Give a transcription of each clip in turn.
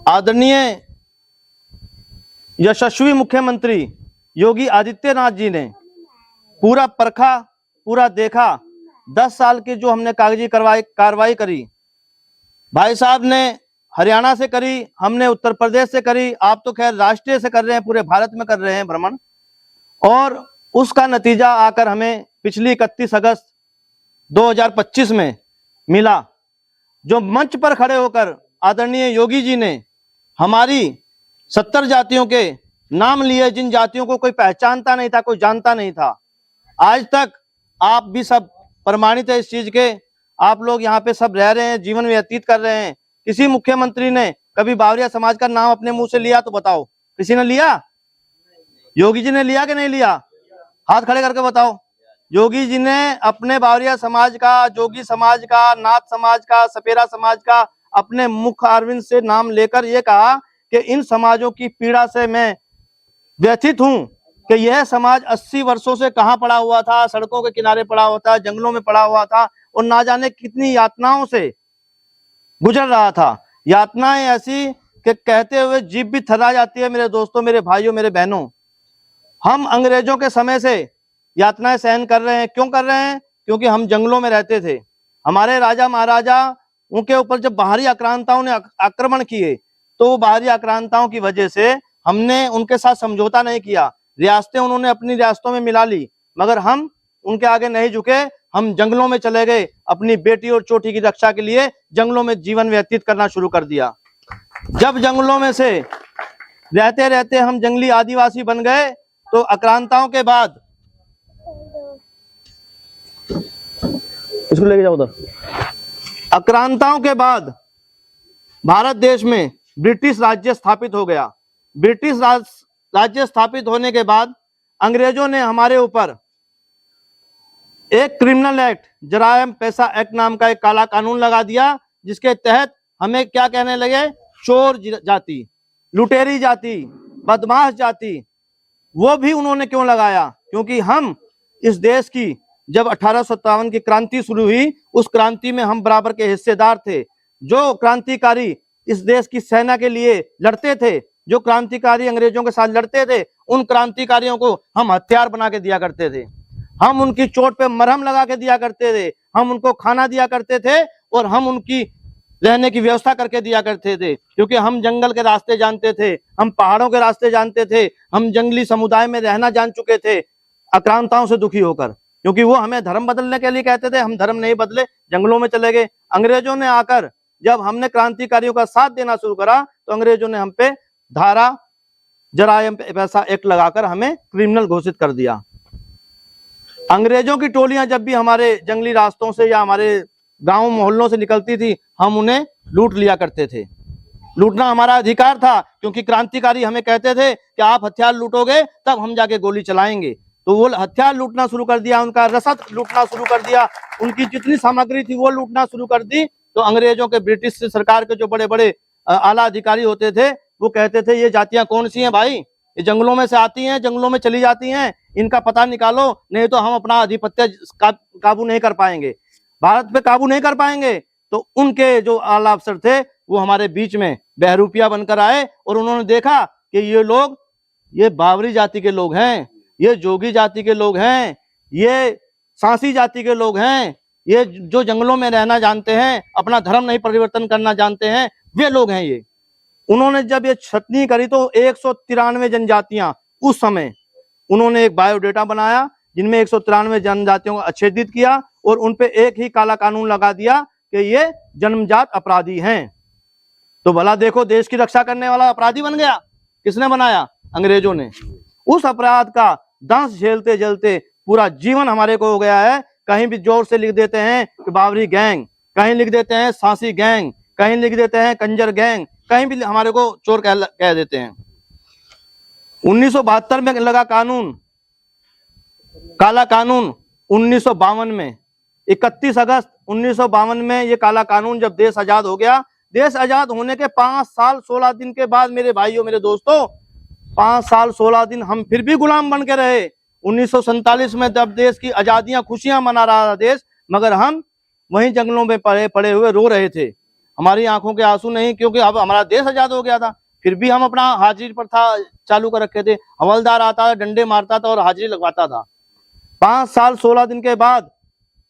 आदरणीय यशस्वी मुख्यमंत्री योगी आदित्यनाथ जी ने पूरा परखा, पूरा देखा। 10 साल की जो हमने कागजी कार्रवाई करी, भाई साहब ने हरियाणा से करी, हमने उत्तर प्रदेश से करी, आप तो खैर राष्ट्रीय से कर रहे हैं, पूरे भारत में कर रहे हैं भ्रमण। और उसका नतीजा आकर हमें पिछली 31 अगस्त 2025 में मिला। जो मंच पर खड़े होकर आदरणीय योगी जी ने हमारी 70 जातियों के नाम लिए, जिन जातियों को कोई पहचानता नहीं था, कोई जानता नहीं था। आज तक आप भी सब प्रमाणित है इस चीज के, आप लोग यहाँ पे सब रह रहे हैं, जीवन व्यतीत कर रहे हैं। किसी मुख्यमंत्री ने कभी बावरिया समाज का नाम अपने मुंह से लिया तो बताओ, किसी ने लिया? योगी जी ने लिया कि नहीं लिया? हाथ खड़े करके बताओ। योगी जी ने अपने बावरिया समाज का, जोगी समाज का, नाथ समाज का, सपेरा समाज का अपने मुख अरविंद से नाम लेकर ये कहा कि इन समाजों की पीड़ा से मैं व्यथित हूं कि यह समाज 80 वर्षों से कहां पड़ा हुआ था, सड़कों के किनारे पड़ा हुआ था, जंगलों में पड़ा हुआ था और ना जाने कितनी यातनाओं से गुजर रहा था। यातनाएं ऐसी कि कहते हुए जीभ भी थर्रा जाती है। मेरे दोस्तों, मेरे भाइयों, मेरे बहनों, हम अंग्रेजों के समय से यातनाएं सहन कर रहे हैं। क्यों कर रहे हैं? क्योंकि हम जंगलों में रहते थे। हमारे राजा महाराजा, उनके ऊपर जब बाहरी आक्रांताओं ने आक्रमण किए तो बाहरी आक्रांताओं की वजह से हमने उनके साथ समझौता नहीं किया। रियासतें उन्होंने अपनी रियासतों में मिला ली, मगर हम उनके आगे नहीं झुके। हम जंगलों में चले गए, अपनी बेटी और चोटी की रक्षा के लिए जंगलों में जीवन व्यतीत करना शुरू कर दिया। जब जंगलों में से रहते रहते हम जंगली आदिवासी बन गए तो आक्रांताओं के बाद, इसको लेके जाओ उधर, आक्रांताओं के बाद भारत देश में ब्रिटिश राज्य स्थापित हो गया। ब्रिटिश राज्य स्थापित होने के बाद अंग्रेजों ने हमारे ऊपर एक क्रिमिनल एक्ट, जरायम पेशा एक्ट नाम का एक काला कानून लगा दिया, जिसके तहत हमें क्या कहने लगे? चोर जाति, लुटेरी जाति, बदमाश जाति। वो भी उन्होंने क्यों लगाया? क्योंकि हम इस देश की जब 1857 की क्रांति शुरू हुई, उस क्रांति में हम बराबर के हिस्सेदार थे। जो क्रांतिकारी इस देश की सेना के लिए लड़ते थे, जो क्रांतिकारी अंग्रेजों के साथ लड़ते थे, उन क्रांतिकारियों को हम हथियार बना के दिया करते थे। हम उनकी चोट पे मरहम लगा के दिया करते थे, हम उनको खाना दिया करते थे और हम उनकी रहने की व्यवस्था करके दिया करते थे। क्योंकि हम जंगल के रास्ते जानते थे, हम पहाड़ों के रास्ते जानते थे, हम जंगली समुदाय में रहना जान चुके थे आक्रांताओं से दुखी होकर। क्योंकि वो हमें धर्म बदलने के लिए कहते थे, हम धर्म नहीं बदले, जंगलों में चले गए। अंग्रेजों ने आकर जब हमने क्रांतिकारियों का साथ देना शुरू करा तो अंग्रेजों ने हम पे धारा जरायम पेशा एक्ट लगाकर हमें क्रिमिनल घोषित कर दिया। अंग्रेजों की टोलियां जब भी हमारे जंगली रास्तों से या हमारे गांव मोहल्लों से निकलती थी, हम उन्हें लूट लिया करते थे। लूटना हमारा अधिकार था, क्योंकि क्रांतिकारी हमें कहते थे कि आप हथियार लूटोगे तब हम जाके गोली चलाएंगे। तो वो हथियार लूटना शुरू कर दिया, उनका रसद लूटना शुरू कर दिया, उनकी जितनी सामग्री थी वो लूटना शुरू कर दी। तो अंग्रेजों के, ब्रिटिश सरकार के जो बड़े बड़े आला अधिकारी होते थे, वो कहते थे ये जातियां कौन सी हैं भाई, ये जंगलों में से आती हैं, जंगलों में चली जाती हैं, इनका पता निकालो, नहीं तो हम अपना आधिपत्य काबू नहीं कर पाएंगे, भारत पे काबू नहीं कर पाएंगे। तो उनके जो आला अफसर थे वो हमारे बीच में बहरूपिया बनकर आए और उन्होंने देखा कि ये लोग, ये बावरी जाति के लोग हैं, ये जोगी जाति के लोग हैं, ये सांसी जाति के लोग हैं, ये जो जंगलों में रहना जानते हैं, अपना धर्म नहीं परिवर्तन करना जानते हैं, वे लोग हैं ये। उन्होंने जब ये छटनी करी तो 193 जनजातियां, उस समय उन्होंने एक बायोडेटा बनाया जिनमें 193 जनजातियों को अच्छेदित किया और उनपे एक ही काला कानून लगा दिया कि ये जन्मजात अपराधी हैं। तो भला देखो, देश की रक्षा करने वाला अपराधी बन गया। किसने बनाया? अंग्रेजों ने। उस अपराध का दंश झेलते झेलते पूरा जीवन हमारे को हो गया है। कहीं भी जोर से लिख देते हैं कि बावरी गैंग, कहीं लिख देते हैं सांसी गैंग, कहीं लिख देते हैं कंजर गैंग, कहीं भी हमारे को चोर कह देते हैं। 1972 में लगा कानून, काला कानून 1952 में, 31 अगस्त 1952 में ये काला कानून जब देश आजाद हो गया, देश आजाद होने के 5 साल 16 दिन के बाद मेरे भाइयों, मेरे दोस्तों, 5 साल 16 दिन हम फिर भी गुलाम बन के रहे। 1947 में जब देश की आजादियां, खुशियां मना रहा था देश, मगर हम वहीं जंगलों में पड़े हुए रो रहे थे। हमारी आंखों के आंसू नहीं, क्योंकि अब हमारा देश आजाद हो गया था, फिर भी हम अपना हाजिरी प्रथा चालू कर रखे थे। हवलदार आता था, डंडे मारता था और हाजिरी लगवाता था। 5 साल 16 दिन के बाद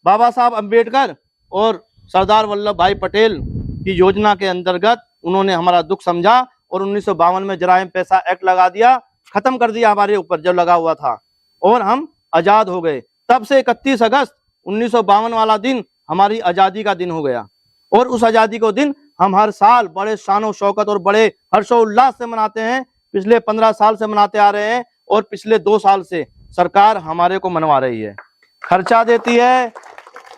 बाबा साहब अम्बेडकर और सरदार वल्लभ भाई पटेल की योजना के अंतर्गत उन्होंने हमारा दुख समझा और 1952 में जराइम पेशा एक्ट लगा दिया, खत्म कर दिया हमारे ऊपर जो लगा हुआ था, और हम आजाद हो गए। तब से 31 अगस्त 1952 वाला दिन हमारी आजादी का दिन हो गया, और उस आजादी को दिन हम हर साल बड़े शानो शौकत और बड़े हर्षोल्लास से मनाते हैं। पिछले 15 साल से मनाते आ रहे हैं, और पिछले 2 साल से सरकार हमारे को मनवा रही है, खर्चा देती है,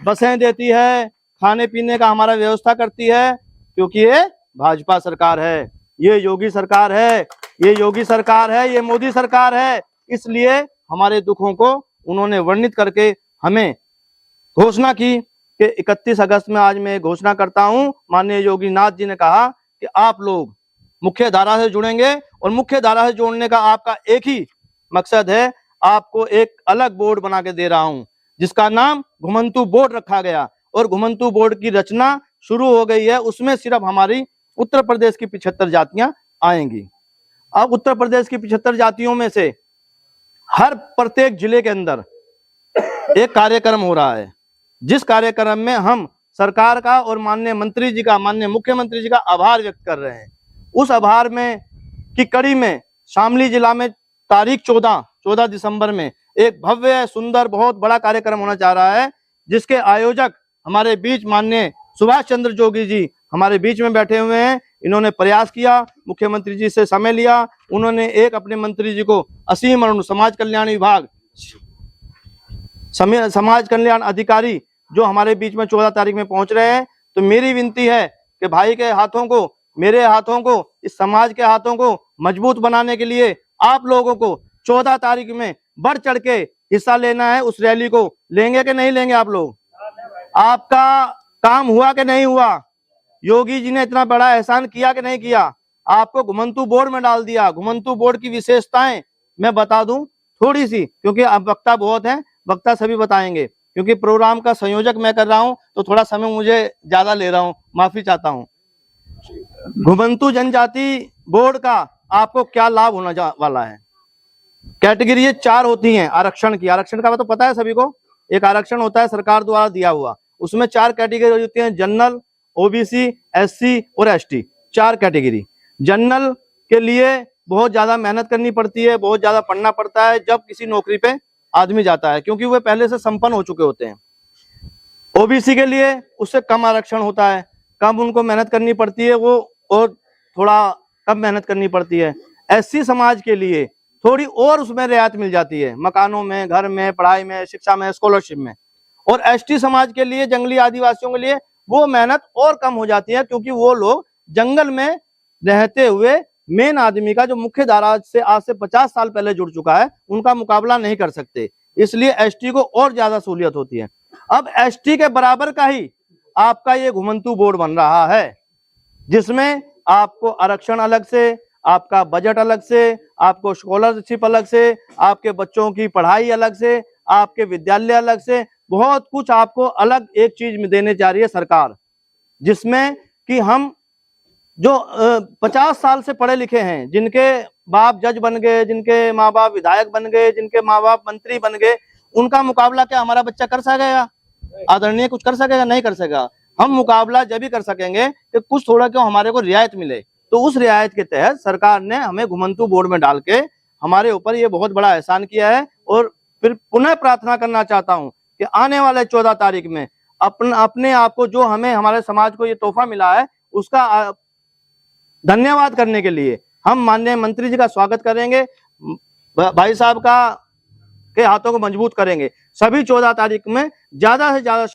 बसें देती है, खाने पीने का हमारा व्यवस्था करती है, क्योंकि ये भाजपा सरकार है, ये योगी सरकार है, ये योगी सरकार है, ये मोदी सरकार है। इसलिए हमारे दुखों को उन्होंने वर्णित करके हमें घोषणा की कि 31 अगस्त में आज मैं घोषणा करता हूं, माननीय योगी नाथ जी ने कहा कि आप लोग मुख्य धारा से जुड़ेंगे, और मुख्य धारा से जोड़ने का आपका एक ही मकसद है, आपको एक अलग बोर्ड बना के दे रहा हूं जिसका नाम घुमंतू बोर्ड रखा गया, और घुमंतू बोर्ड की रचना शुरू हो गई है। उसमें सिर्फ हमारी उत्तर प्रदेश की 75 जातियां आएंगी। अब उत्तर प्रदेश की 75 जातियों में से हर प्रत्येक जिले के अंदर एक कार्यक्रम हो रहा है, जिस कार्यक्रम में हम सरकार का और माननीय मंत्री जी का, माननीय मुख्यमंत्री जी का आभार व्यक्त कर रहे हैं। उस आभार में की कड़ी में शामली जिला में तारीख 14 दिसंबर में एक भव्य सुंदर बहुत बड़ा कार्यक्रम होना जा रहा है, जिसके आयोजक हमारे बीच माननीय सुभाष चंद्र जोगी जी हमारे बीच में बैठे हुए हैं। इन्होंने प्रयास किया, मुख्यमंत्री जी से समय लिया, उन्होंने एक अपने मंत्री जी को असीम और समाज कल्याण विभाग समाज कल्याण अधिकारी जो हमारे बीच में 14 तारीख में पहुंच रहे हैं। तो मेरी विनती है कि भाई के हाथों को, मेरे हाथों को, इस समाज के हाथों को मजबूत बनाने के लिए आप लोगों को 14 तारीख में बढ़ चढ़ के हिस्सा लेना है। उस रैली को लेंगे कि नहीं लेंगे आप लोग? आपका काम हुआ कि नहीं हुआ? योगी जी ने इतना बड़ा एहसान किया कि नहीं किया? आपको घुमंतू बोर्ड में डाल दिया। घुमंतू बोर्ड की विशेषताएं मैं बता दूं थोड़ी सी, क्योंकि अब वक्ता बहुत हैं, वक्ता सभी बताएंगे, क्योंकि प्रोग्राम का संयोजक मैं कर रहा हूं तो थोड़ा समय मुझे ज्यादा ले रहा हूं, माफी चाहता हूं। घुमंतू जनजाति बोर्ड का आपको क्या लाभ होना वाला है? कैटेगरी ये 4 होती हैं आरक्षण की। आरक्षण का तो पता है सभी को, एक आरक्षण होता है सरकार द्वारा दिया हुआ, उसमें 4 कैटेगरी होती हैं, जनरल, ओबीसी, एससी और एसटी। 4 कैटेगरी। जनरल के लिए बहुत ज्यादा मेहनत करनी पड़ती है, बहुत ज्यादा पढ़ना पड़ता है जब किसी नौकरी पे आदमी जाता है, क्योंकि वे पहले से संपन्न हो चुके होते हैं। ओबीसी के लिए उससे कम आरक्षण होता है, कम उनको मेहनत करनी पड़ती है, वो और थोड़ा कम मेहनत करनी पड़ती है। एससी समाज के लिए थोड़ी और उसमें रियायत मिल जाती है, मकानों में, घर में, पढ़ाई में, शिक्षा में, स्कॉलरशिप में। और एसटी समाज के लिए, जंगली आदिवासियों के लिए वो मेहनत और कम हो जाती है, क्योंकि वो लोग जंगल में रहते हुए मेन आदमी का जो मुख्य धारा से आज से 50 साल पहले जुड़ चुका है, उनका मुकाबला नहीं कर सकते, इसलिए एसटी को और ज्यादा सहूलियत होती है। अब एसटी के बराबर का ही आपका ये घुमंतू बोर्ड बन रहा है, जिसमें आपको आरक्षण अलग से, आपका बजट अलग से, आपको स्कॉलरशिप अलग से, आपके बच्चों की पढ़ाई अलग से, आपके विद्यालय अलग से, बहुत कुछ आपको अलग एक चीज में देने जा रही है सरकार, जिसमें कि हम जो 50 साल से पढ़े लिखे हैं, जिनके बाप जज बन गए, जिनके माँ बाप विधायक बन गए, जिनके माँ बाप मंत्री बन गए, उनका मुकाबला क्या हमारा बच्चा कर सकेगा? आदरणीय कुछ कर सकेगा? नहीं कर सकेगा। हम मुकाबला जब भी कर सकेंगे कि कुछ थोड़ा क्यों हमारे को रियायत मिले। तो उस रियायत के तहत सरकार ने हमें घुमंतू बोर्ड में डाल के हमारे ऊपर ये बहुत बड़ा एहसान किया है। और फिर पुनः प्रार्थना करना चाहता हूँ कि आने वाले 14 तारीख में अपने आप को, जो हमें हमारे समाज को ये तोहफा मिला है, उसका धन्यवाद करने के लिए हम माननीय मंत्री जी का स्वागत करेंगे, भाई साहब का के हाथों को मजबूत करेंगे। सभी 14 तारीख में ज्यादा से ज्यादा